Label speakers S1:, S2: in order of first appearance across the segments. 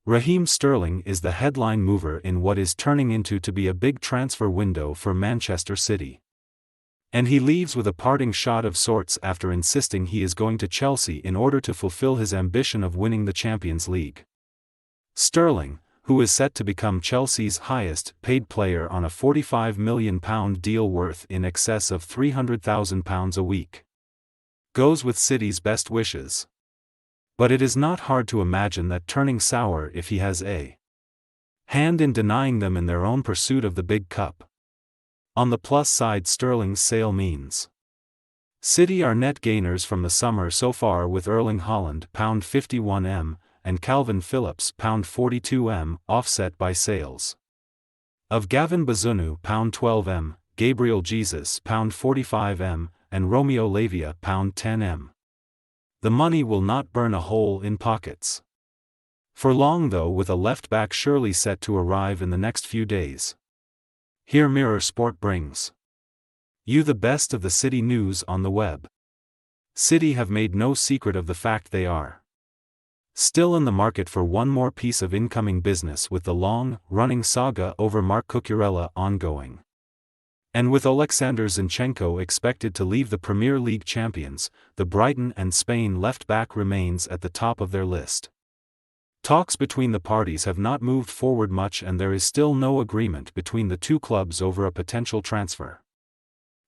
S1: Raheem Sterling is the headline mover in what is turning into to be a big transfer window for Manchester City. And he leaves with a parting shot of sorts after insisting he is going to Chelsea in order to fulfill his ambition of winning the Champions League. Sterling, who is set to become Chelsea's highest-paid player on a £45 million deal worth in excess of £300,000 a week, goes with City's best wishes. But it is not hard to imagine that turning sour if he has a hand in denying them in their own pursuit of the big cup. On the plus side, Sterling's sale means City are net gainers from the summer so far, with Erling Haaland £51m and Calvin Phillips £42m offset by sales of Gavin Bazunu £12m, Gabriel Jesus £45m, and Romeo Lavia £10m. The money will not burn a hole in pockets for long though, with a left-back surely set to arrive in the next few days. Here Mirror Sport brings you the best of the City news on the web. City have made no secret of the fact they are still in the market for one more piece of incoming business, with the long-running saga over Marc Cucurella ongoing. And with Alexander Zinchenko expected to leave the Premier League champions, the Brighton and Spain left-back remains at the top of their list. Talks between the parties have not moved forward much, and there is still no agreement between the two clubs over a potential transfer.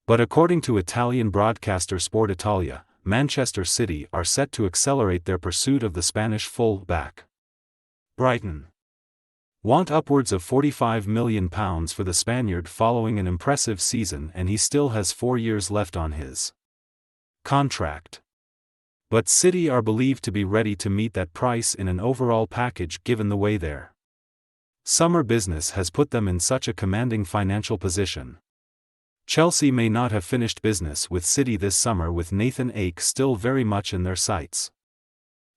S1: But according to Italian broadcaster Sport Italia, Manchester City are set to accelerate their pursuit of the Spanish full-back. Brighton want upwards of £45 million for the Spaniard following an impressive season, and he still has 4 years left on his contract. But City are believed to be ready to meet that price in an overall package, given the way their summer business has put them in such a commanding financial position. Chelsea may not have finished business with City this summer, with Nathan Ake still very much in their sights.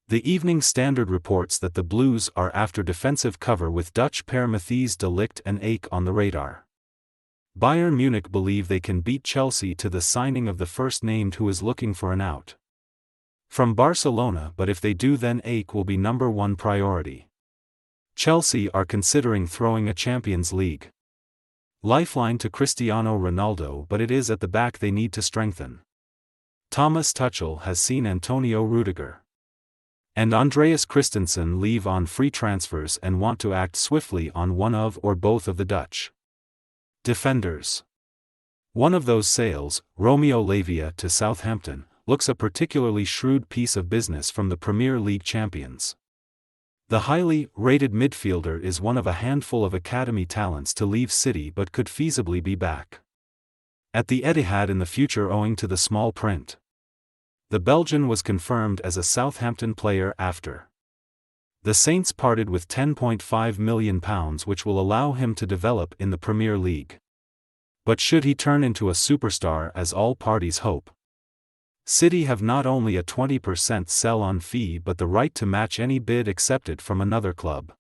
S1: The Evening Standard reports that the Blues are after defensive cover, with Dutch pair Matthijs de Ligt and Ake on the radar. Bayern Munich believe they can beat Chelsea to the signing of the first-named, who is looking for an out from Barcelona, but if they do, then Ake will be number one priority. Chelsea are considering throwing a Champions League lifeline to Cristiano Ronaldo, but it is at the back they need to strengthen. Thomas Tuchel has seen Antonio Rudiger and Andreas Christensen leave on free transfers and want to act swiftly on one of or both of the Dutch defenders. One of those sales, Romeo Lavia to Southampton, looks a particularly shrewd piece of business from the Premier League champions. The highly rated midfielder is one of a handful of academy talents to leave City, but could feasibly be back at the Etihad in the future owing to the small print. The Belgian was confirmed as a Southampton player after the Saints parted with £10.5 million, which will allow him to develop in the Premier League. But should he turn into a superstar, as all parties hope, City have not only a 20% sell-on fee but the right to match any bid accepted from another club.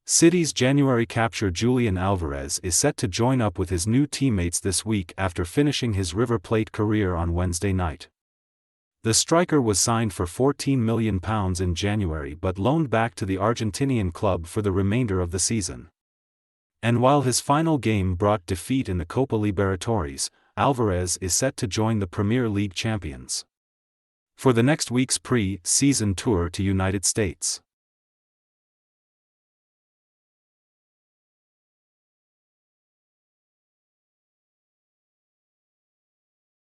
S1: City's January capture Julian Alvarez is set to join up with his new teammates this week after finishing his River Plate career on Wednesday night. The striker was signed for £14 million in January but loaned back to the Argentinian club for the remainder of the season. And while his final game brought defeat in the Copa Libertadores, Alvarez is set to join the Premier League champions for the next week's pre-season tour to United States.